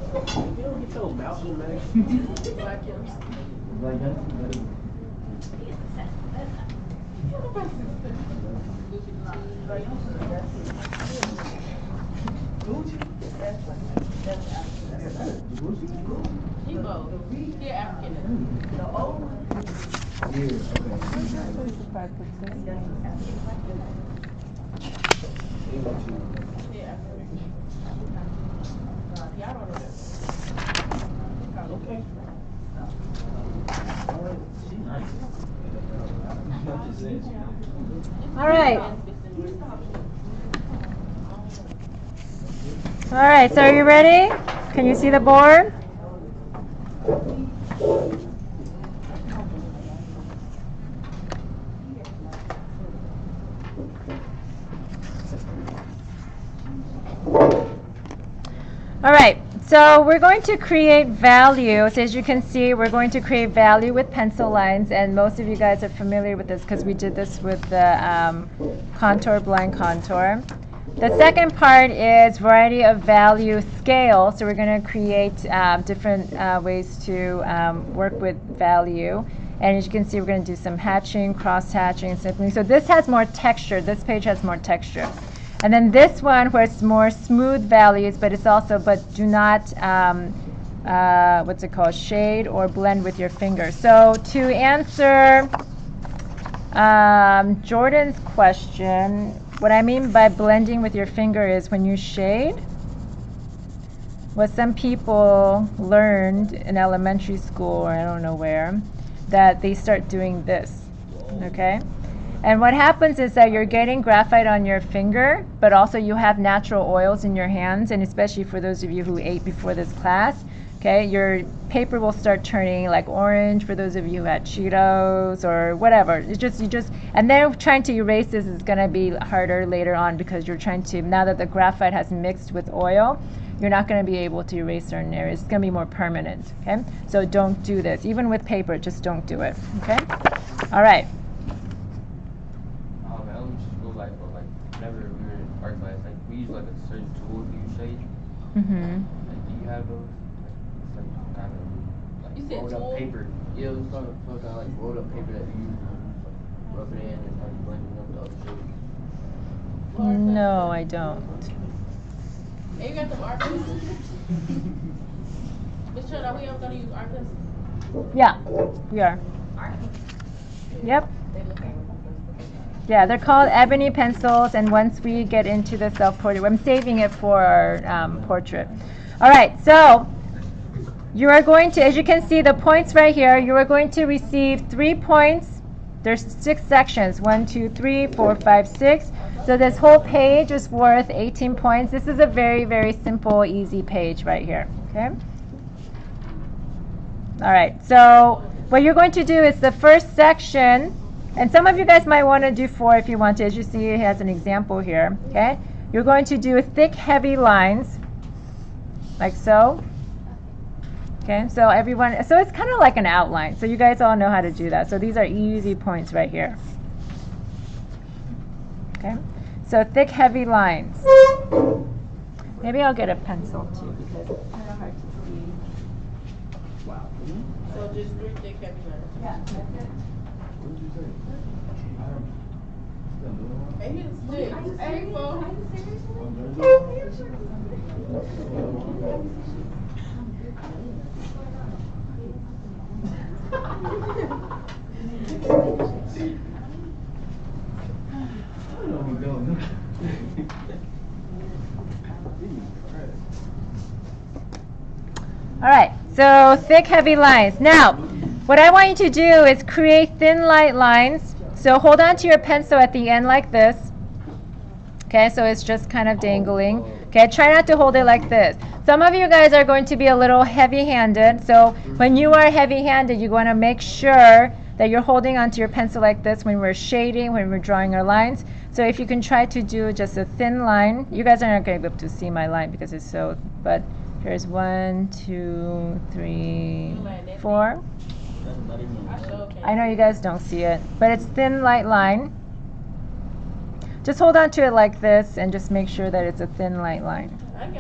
You don't get your mouth in, man. He African. Okay. All right. All right, so are you ready? Can you see the board? All right, so we're going to create value. So as you can see, we're going to create value with pencil lines, and most of you guys are familiar with this because we did this with the contour, blind contour. The second part is variety of value scale. So we're going to create different ways to work with value. And as you can see, we're going to do some hatching, cross-hatching, and simply. So this has more texture. This page has more texture. And then this one where it's more smooth values, but it's also, but do not, what's it called, shade or blend with your finger. So to answer Jordan's question, what I mean by blending with your finger is when you shade, what some people learned in elementary school, or I don't know where, that they start doing this, okay? And what happens is that you're getting graphite on your finger, but also you have natural oils in your hands, and especially for those of you who ate before this class, okay, your paper will start turning like orange for those of you who had Cheetos or whatever. It's just, and then trying to erase this is going to be harder later on because you're trying to, now that the graphite has mixed with oil, you're not going to be able to erase certain areas. It's going to be more permanent, okay? So don't do this. Even with paper, just don't do it, okay? All right. Whenever we were in art class, like we use like a certain tool to use shade. Mm-hmm. Like, do you have those? Like, it's like kind of like You said rolled tool? up paper. Yeah, it was kind of like rolled up paper that you use to rub it in and start blending up the other shades. No, I don't. Hey, you got some art pencils? Miss Chud, are we ever gonna use art pencils? Yeah, we are. Art? Yep. They look like. Yeah, they're called ebony pencils, and once we get into the self-portrait, I'm saving it for our portrait. All right, so you are going to, as you can see, the points right here, you are going to receive 3 points. There's 6 sections, 1, 2, 3, 4, 5, 6. So this whole page is worth 18 points. This is a very, very simple, easy page right here, okay? All right, so what you're going to do is the first section, and some of you guys might want to do 4 if you want to. As you see, it has an example here, okay? You're going to do thick, heavy lines, like so. Okay, so everyone, so it's kind of like an outline. So you guys all know how to do that. So these are easy points right here. Okay, so thick, heavy lines. Maybe I'll get a pencil too because it's kind of hard to see. Wow. So just 3 thick heavy lines. Yeah, that's it. Hey, here's 6. Hey, folks. All right, so thick, heavy lines. Now, what I want you to do is create thin, light lines. So hold on to your pencil at the end like this. Okay, so it's just kind of dangling. Okay, try not to hold it like this. Some of you guys are going to be a little heavy-handed. So when you are heavy-handed, you want to make sure that you're holding onto your pencil like this when we're shading, when we're drawing our lines. So if you can try to do just a thin line, you guys are not going to be able to see my line because it's so, but here's 1, 2, 3, 4. I know you guys don't see it, but it's thin, light line. Just hold on to it like this and just make sure that it's a thin light line.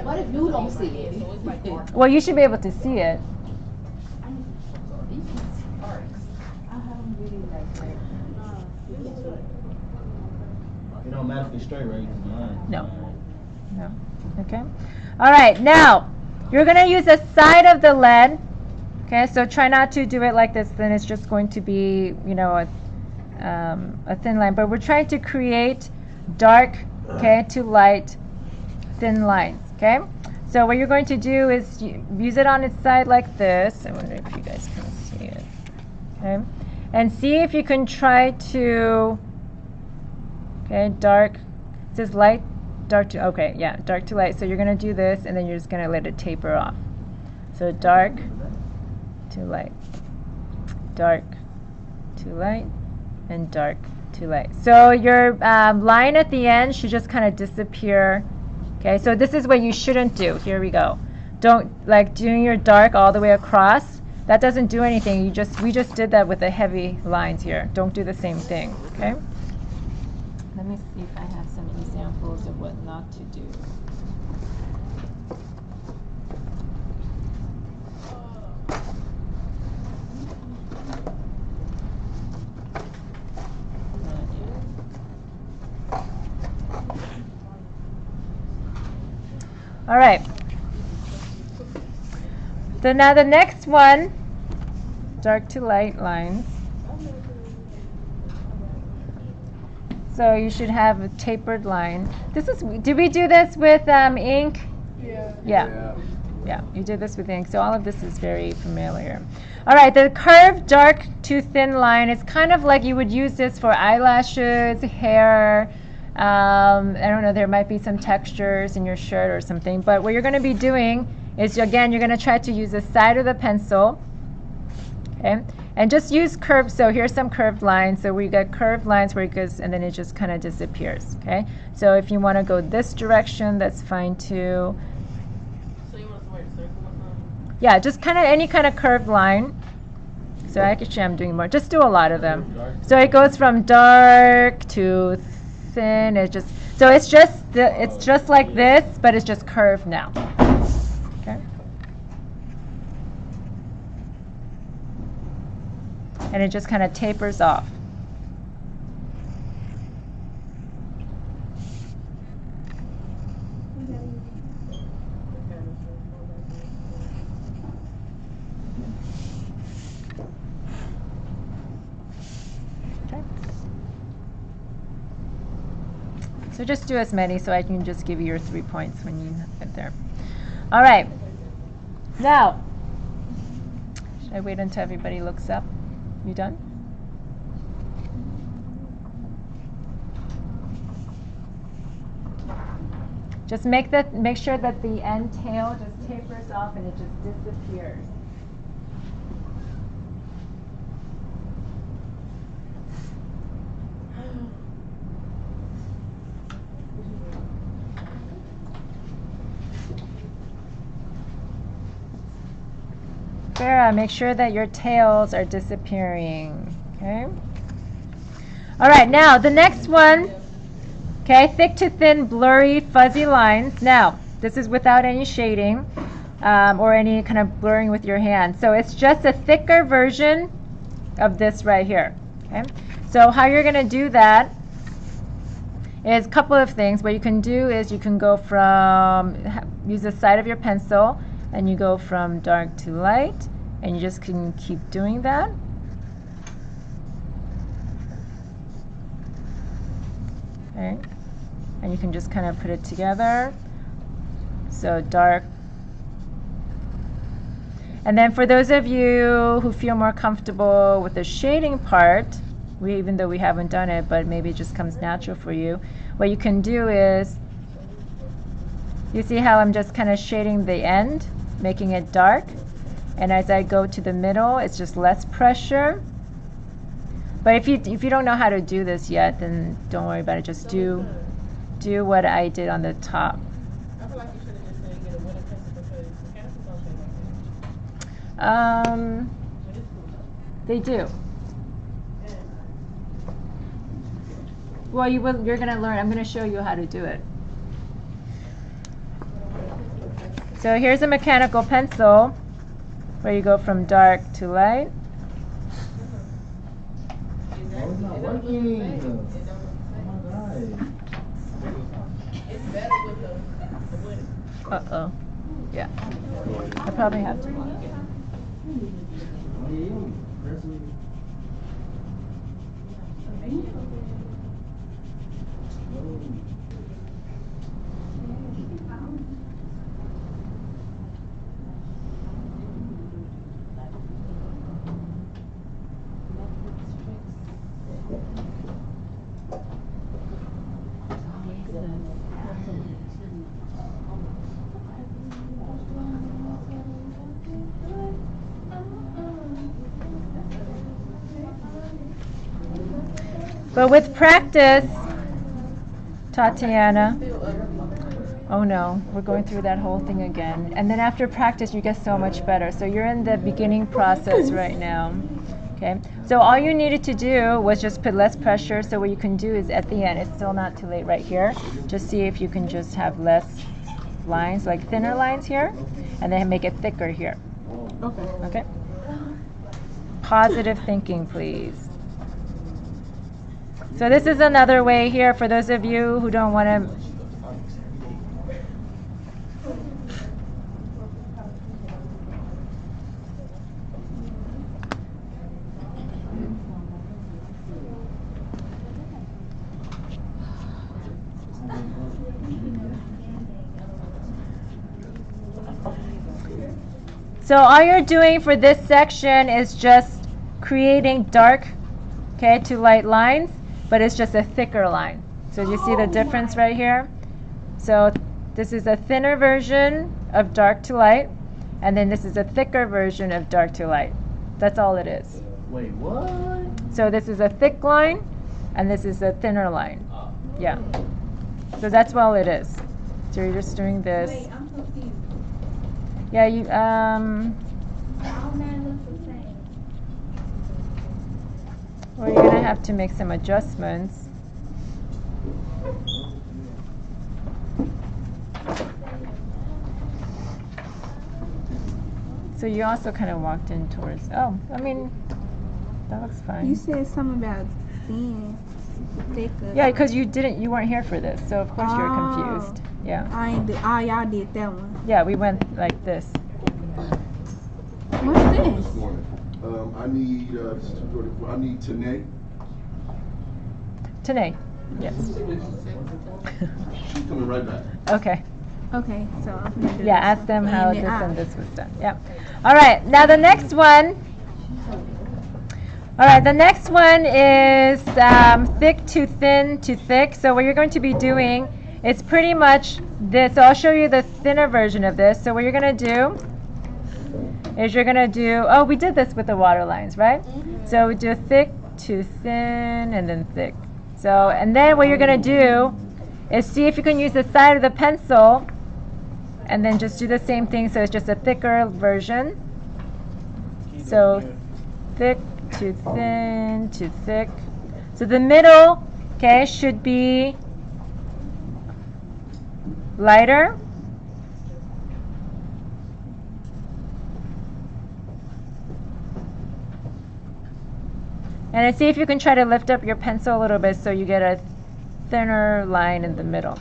What if you don't see it? So it's like dark. Well, you should be able to see it. It don't matter if it's straight, right? No. No. Okay. All right. Now, you're going to use the side of the lead. Okay. So try not to do it like this. Then it's just going to be, you know, a thin line. But we're trying to create dark, okay, to light, thin lines. Okay. So what you're going to do is use it on its side like this. I wonder if you guys can see it. Okay. And see if you can try to, okay, dark, it says light, dark to, okay, yeah, dark to light. So you're going to do this, and then you're just going to let it taper off. So dark to light, dark to light, and dark to light. So your line at the end should just kind of disappear. Okay, so this is what you shouldn't do. Here we go. Don't, like, doing your dark all the way across. That doesn't do anything. We just did that with the heavy lines here. Don't do the same thing, okay? Let me see if I have some examples of what not to do. All right. So now the next one, dark to light lines. So you should have a tapered line. This is, did we do this with ink? Yeah. Yeah, you did this with ink. So all of this is very familiar. All right, the curved dark to thin line is kind of like you would use this for eyelashes, hair. I don't know, there might be some textures in your shirt or something. But what you're going to be doing is, again, you're going to try to use the side of the pencil. Okay, and just use curved. So here's some curved lines. So we got curved lines where it goes, and then it just kind of disappears. Okay, so if you want to go this direction, that's fine too. So you want to wear a circle or something? Yeah, just kind of any kind of curved line. So actually, I'm doing more. Just do a lot of them. So it goes from dark to thin. It just, so it's just like this, but it's just curved now. Okay. And it just kind of tapers off. Okay. So just do as many so I can just give you your 3 points when you get there. All right. Now, should I wait until everybody looks up? You done? Just make sure that the end tail just tapers off and it just disappears. Farah, make sure that your tails are disappearing, okay? All right, now the next one, okay, thick to thin, blurry, fuzzy lines. Now, this is without any shading or any kind of blurring with your hand. So it's just a thicker version of this right here, okay? So how you're gonna do that is a couple of things. What you can do is you can go from, use the side of your pencil, and you go from dark to light, and you just can keep doing that. Okay, and you can just kind of put it together. So dark. And then for those of you who feel more comfortable with the shading part, even though we haven't done it, but maybe it just comes natural for you, what you can do is, you see how I'm just kind of shading the end, making it dark, and as I go to the middle, it's just less pressure. But if you don't know how to do this yet, then don't worry about it. Just do what I did on the top. I feel like you should have just said get a winter pencil because the pencils don't shade like that. But it's cool though. They do. Well, you're going to learn. I'm going to show you how to do it. So here's a mechanical pencil where you go from dark to light. Oh, it's not working. Oh my God. It's better with the wood. Uh-oh. Yeah. I probably have to lock it. Oh, yeah. That's what- But with practice, Tatiana, oh no, we're going through that whole thing again. And then after practice, you get so much better. So you're in the beginning process right now. Okay, so all you needed to do was just put less pressure. So what you can do is at the end, it's still not too late right here. Just see if you can just have less lines, like thinner lines here, and then make it thicker here. Okay. Okay? Positive thinking, please. So this is another way here for those of you who don't want to. So all you're doing for this section is just creating dark, okay, to light lines, but it's just a thicker line. So do you see the difference right here? So this is a thinner version of dark to light, and then this is a thicker version of dark to light. That's all it is. Wait, what? So this is a thick line, and this is a thinner line. Yeah. So that's all it is. So you're just doing this. Wait, I'm confused. Yeah, you All nine look the same. well, you're gonna have to make some adjustments. So you also kind of walked in towards. Oh, I mean, that looks fine. You said something about thin, thicker. Yeah, because you weren't here for this, so of course you're Oh. confused. Yeah, I ain't. Oh, y'all did that one. yeah, we went like this. What's this? This morning. I need, this is 2:34. I need Tanae. Tanae, yes. She's coming right back. Okay. Okay, so I'm gonna do Yeah, this ask them one. how And this then and this was done. Yeah. All right. Now the next one. All right. The next one is thick to thin to thick. So what you're going to be doing is pretty much this. So I'll show you the thinner version of this. So what you're going to do is you're going to do. Oh, we did this with the water lines, right? So we do thick to thin and then thick. So and then what you're going to do is see if you can use the side of the pencil. And then just do the same thing, so it's just a thicker version. So thick to thin to thick. So the middle, okay, should be lighter. And see if you can try to lift up your pencil a little bit so you get a thinner line in the middle.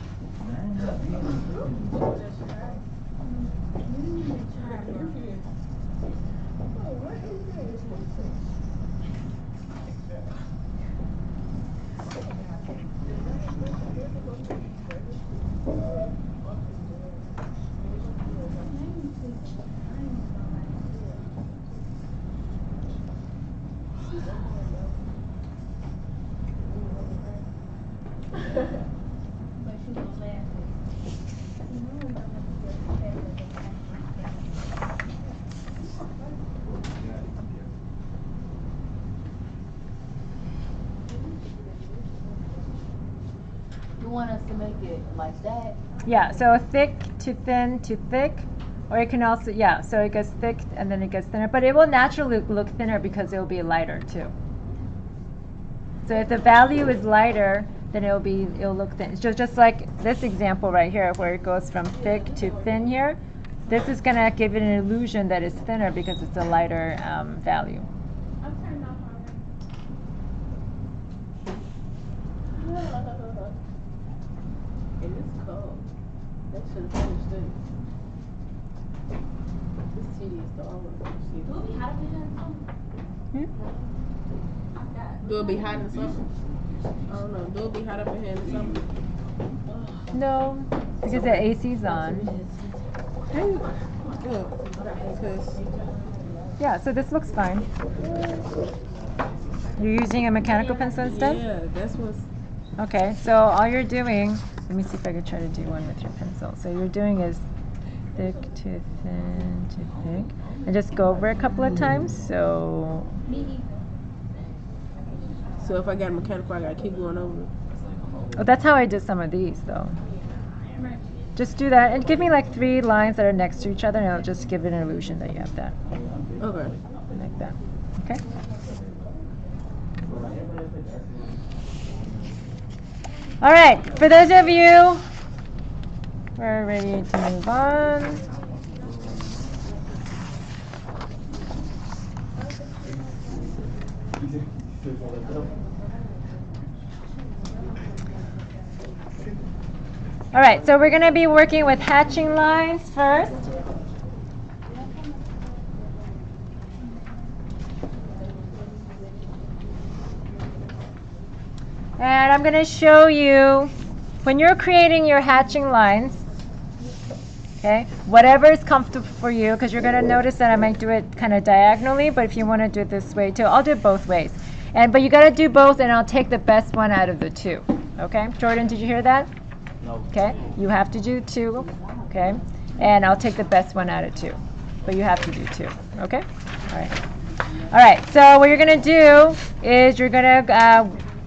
You want us to make it like that? Yeah, so thick to thin to thick, or it can also, yeah, so it gets thick and then it gets thinner, but it will naturally look thinner because it will be lighter too. So if the value is lighter, then it'll look thin. It's just like this example right here, where it goes from thick to thin here. This is gonna give it an illusion that it's thinner because it's a lighter value. I'm turned off already. And it's cold. That should have finished it. This tedious though. I want to Do it be hot up in here or something? Do it be hot in the summer? I don't know. Do it be hot up in here in the summer? No, because the AC's on. Yeah, so this looks fine. You're using a mechanical pencil instead? Yeah, that's what's. Okay, so all you're doing, let me see if I can try to do one with your pencil. So you're doing is thick to thin to thick. And just go over a couple of times. So So if I got a mechanical, I gotta keep going over it. oh, that's how I did some of these though. Just do that and give me like 3 lines that are next to each other and it'll just give it an illusion that you have that. Okay. Like that. Okay? All right, for those of you, we're ready to move on. All right, so we're going to be working with hatching lines first. And I'm going to show you, when you're creating your hatching lines, okay, whatever is comfortable for you, because you're going to notice that I might do it kind of diagonally, but if you want to do it this way too, I'll do it both ways. But you got to do both, and I'll take the best one out of the 2. Okay, Jordan, did you hear that? No. Okay, you have to do 2, okay, and I'll take the best one out of 2, but you have to do 2, okay? All right, so what you're gonna do is you're gonna,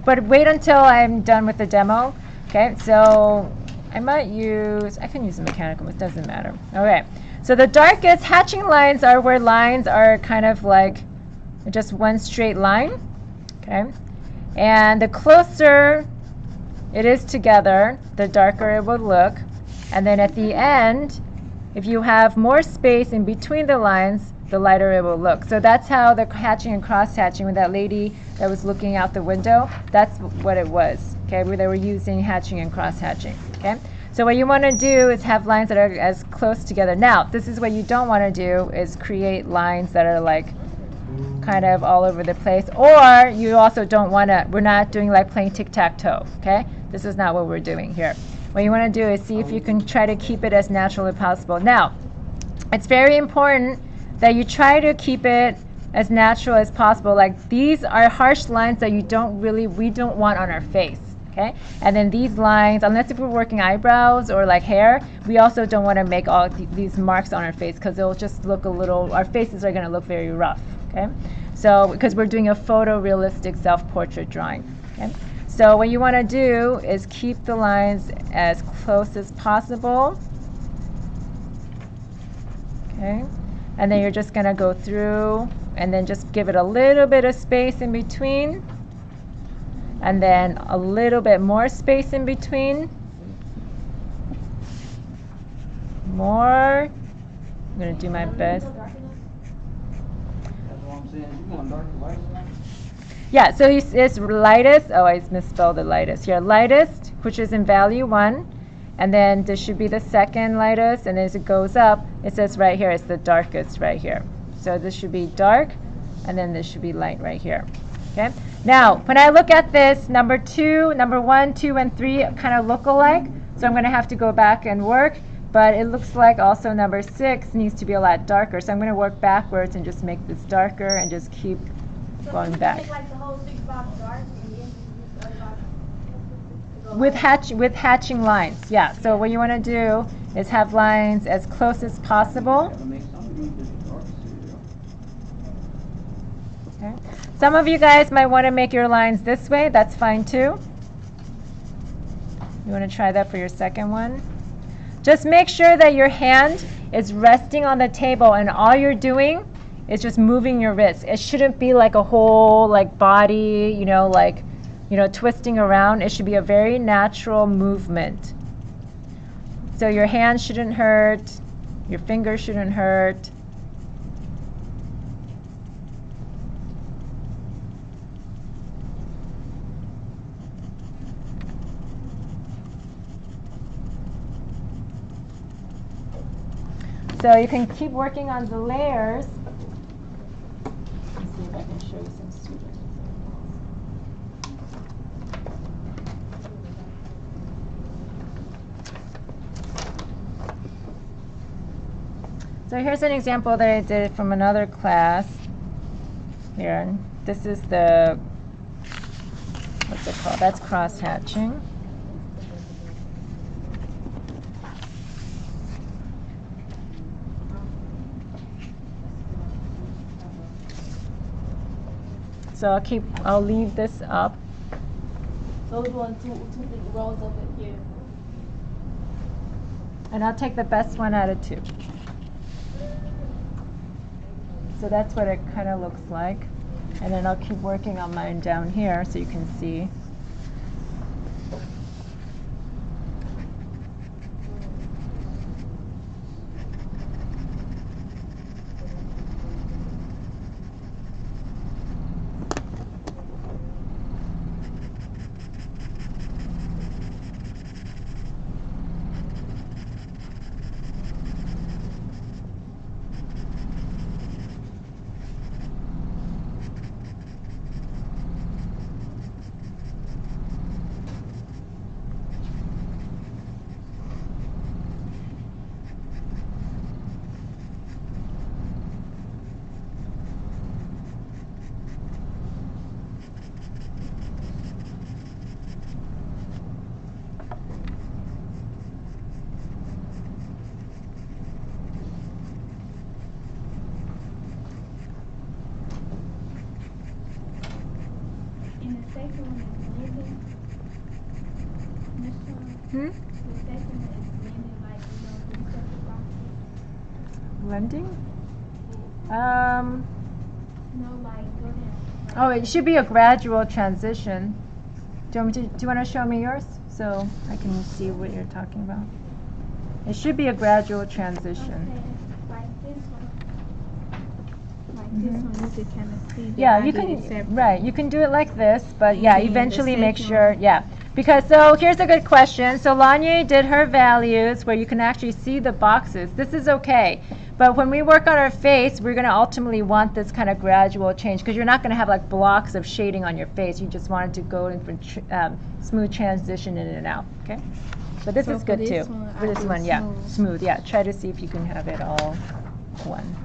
but wait until I'm done with the demo, okay? So I can use a mechanical, it doesn't matter. Okay, so the darkest hatching lines are where lines are kind of like just one straight line, okay? And the closer it is together, the darker it will look. And then at the end, if you have more space in between the lines, the lighter it will look. So that's how the hatching and cross hatching with that lady that was looking out the window, that's what it was, okay, where they were using hatching and cross hatching, okay? So what you want to do is have lines that are as close together. Now, this is what you don't want to do, is create lines that are like kind of all over the place. Or you also don't want to, we're not doing like playing tic-tac-toe, okay? This is not what we're doing here. What you want to do is see if you can try to keep it as natural as possible. Now, it's very important that you try to keep it as natural as possible. Like these are harsh lines that we don't want on our face, okay? And then these lines, unless if we're working eyebrows or like hair, we also don't want to make all these marks on our face because it'll just look a little, our faces are going to look very rough, okay? So, because we're doing a photorealistic self-portrait drawing, okay? So what you want to do is keep the lines as close as possible, okay? And then you're just going to go through and then just give it a little bit of space in between, and then a little bit more space in between, more. I'm going to do my best. Yeah, so it's lightest. Oh, I misspelled the lightest. Here, lightest, which is in value 1. And then this should be the second lightest. And as it goes up, it says right here, it's the darkest right here. So this should be dark. And then this should be light right here. Okay? Now, when I look at this, number 1, 2, and 3 kind of look alike. So I'm going to have to go back and work. But it looks like also number 6 needs to be a lot darker. So I'm going to work backwards and just make this darker and just keep going back. Take like the whole 6 box dark and then the other box. With hatching lines, yeah. So what you want to do is have lines as close as possible. Okay. Some of you guys might want to make your lines this way. That's fine too. You want to try that for your second one. Just make sure that your hand is resting on the table and all you're doing is just moving your wrist. It shouldn't be like a whole like body, twisting around. It should be a very natural movement. So your hands shouldn't hurt, your fingers shouldn't hurt. So you can keep working on the layers. Let's see if I can show you some student examples. So here's an example that I did from another class. Here, this is the, what's it called? That's cross hatching. So I'll leave this up. So we're doing two big rows of it here. And I'll take the best one out of 2. So that's what it kind of looks like. And then I'll keep working on mine down here so you can see. Blending? Oh, it should be a gradual transition. Do you want to show me yours so I can see what you're talking about? It should be a gradual transition. This one you could kind of see. Yeah, you can, right, you can do it like this, but yeah, eventually make sure, yeah. Because, so here's a good question. So Lanye did her values where you can actually see the boxes. This is okay. But when we work on our face, we're going to ultimately want this kind of gradual change because you're not going to have like blocks of shading on your face. You just want it to go in for smooth transition in and out, okay? But this is good too. For this one, yeah, smooth, yeah. Try to see if you can have it all one.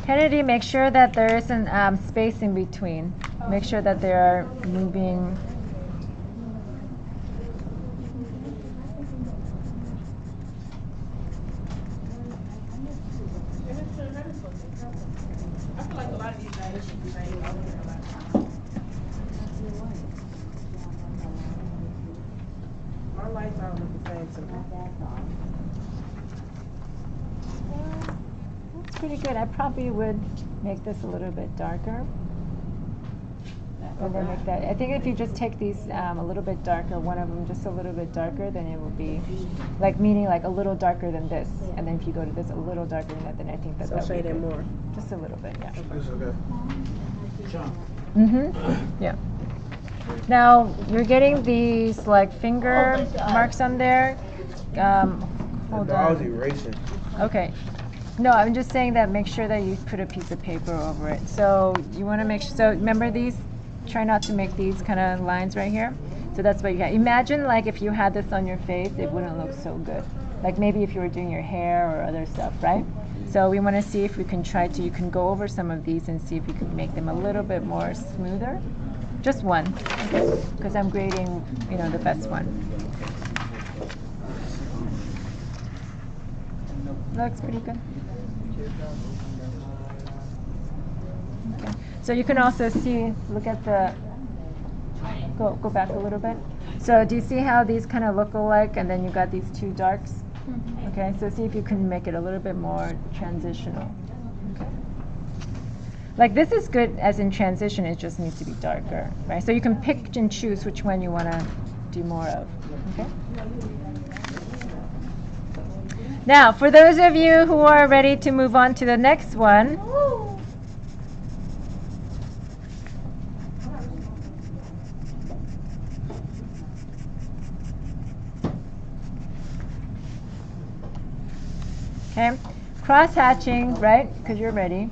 Kennedy, make sure that there isn't space in between. Make sure that they are moving. I feel like a lot of these guys should be saying, my lights all look the same to me. That's pretty good. I probably would make this a little bit darker. And then make that. I think if you just take these a little bit darker, one of them just a little bit darker, then it will be like meaning like a little darker than this. And then if you go to this a little darker than that, then I think that that would be good. More. Just a little bit, yeah. Okay. Yeah. Now you're getting these like finger marks on there. Hold I was on. erasing. Okay. No, I'm just saying that make sure that you put a piece of paper over it. So you want to make sure, so remember these, try not to make these kind of lines right here. So that's what you got. Imagine like if you had this on your face, it wouldn't look so good. Like maybe if you were doing your hair or other stuff, right? So we want to see if we can try to, you can go over some of these and see if you can make them a little bit more smoother. Just one, because I'm grading, you know, the best one. Looks pretty good. Okay. So you can also see, look at the, go back a little bit. So do you see how these kind of look alike and then you got these two darks? Okay, so see if you can make it a little bit more transitional. Okay. Like this is good as in transition, it just needs to be darker, right? So you can pick and choose which one you want to do more of, okay? Now, for those of you who are ready to move on to the next one, okay, cross-hatching, right, because you're ready.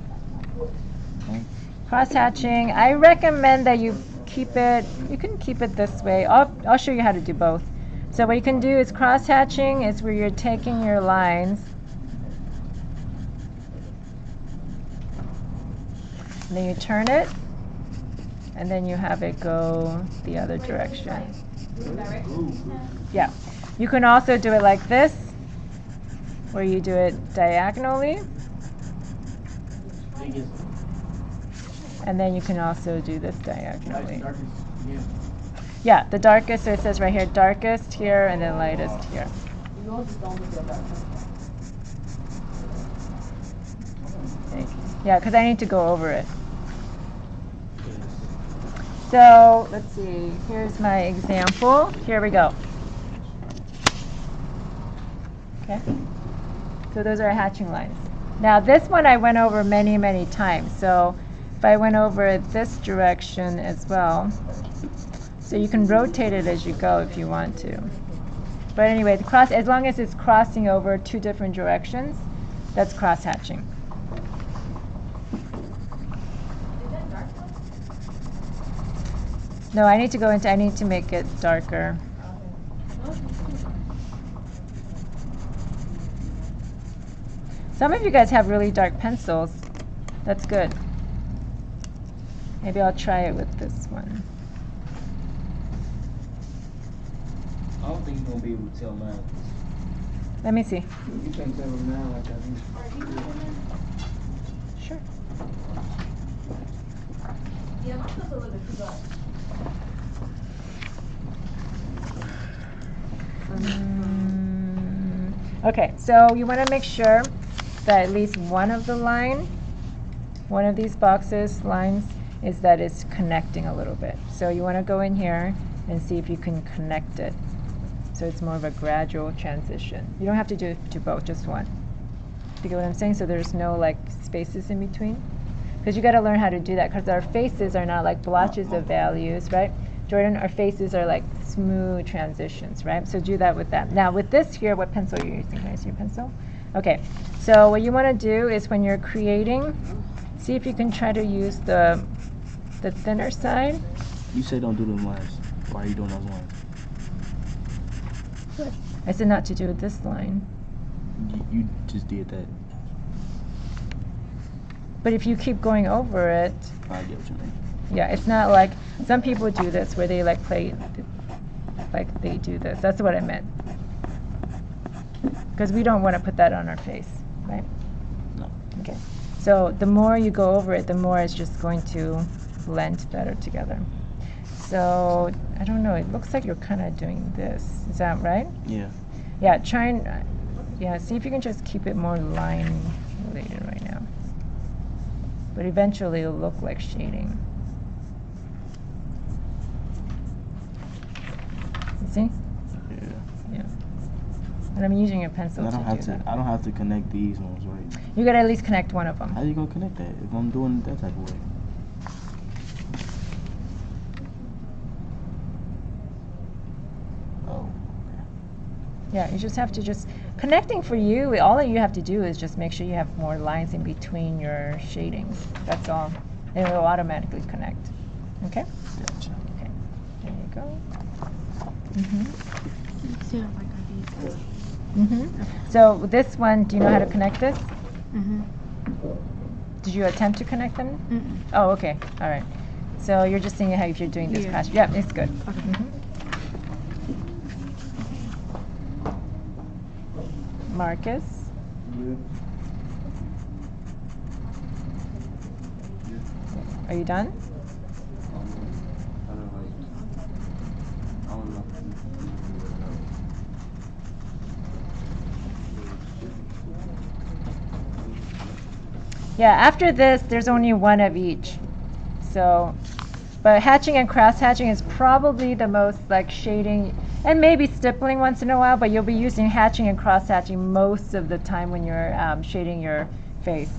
Okay. Cross-hatching, I recommend that you keep it, you can keep it this way. I'll show you how to do both. So what you can do is cross-hatching is where you're taking your lines and then you turn it and then you have it go the other direction. Yeah. You can also do it like this where you do it diagonally. And then you can also do this diagonally. Yeah, the darkest, so it says right here, darkest here and then lightest here. Okay. Yeah, because I need to go over it. So, let's see, here's my example. Here we go. Okay, so those are hatching lines. Now this one I went over many, many times. So if I went over it this direction as well, so you can rotate it as you go if you want to. But anyway, the cross, as long as it's crossing over two different directions, that's cross hatching. No, I need to make it darker. Some of you guys have really dark pencils. That's good. Maybe I'll try it with this one. I don't think you're gonna be able to tell mine. Let me see. You can't tell mine like that. Sure. Yeah, my stuff's a little bit too dark. Okay, so you want to make sure that at least one of the one of these boxes, lines, is that it's connecting a little bit. So you want to go in here and see if you can connect it. So it's more of a gradual transition. You don't have to do it to both, just one. You get what I'm saying? So there's no like spaces in between. Because you got to learn how to do that because our faces are not like blotches of values, right? Jordan, our faces are like smooth transitions, right? So do that with that. Now with this here, what pencil are you using? Can I see your pencil? Okay, so what you want to do is when you're creating, see if you can try to use the thinner side. You say don't do them lines. Why are you doing those lines? I said not to do with this line. You just did that. But if you keep going over it, I get what you mean. yeah, it's not like, some people do this where they like play, like they do this. That's what I meant. Because we don't want to put that on our face, right? No. Okay. So the more you go over it, the more it's just going to blend better together. So, I don't know, it looks like you're kind of doing this. Is that right? Yeah. Yeah, try and, yeah, see if you can just keep it more line related right now. But eventually it'll look like shading. You see? Yeah. Yeah. And I'm using a pencil I to don't do have to. that. I don't have to connect these ones, right? You gotta at least connect one of them. How you gonna connect that if I'm doing it that type of way? Oh. Yeah, you just have to Connecting for you, all that you have to do is just make sure you have more lines in between your shadings. That's all. It will automatically connect. Okay? Gotcha. Okay. There you go. Mm-hmm. So like I did. Mm-hmm. So this one, do you know how to connect this? Mhm. Did you attempt to connect them? Mm-mm. Oh, okay. All right. So you're just seeing how if you're doing this Yeah. past. Yep, it's good. Okay. Mhm. Marcus. Are you done? Yeah, after this, there's only one of each. So, but hatching and cross hatching is probably the most like shading, and maybe stippling once in a while, but you'll be using hatching and cross hatching most of the time when you're shading your face.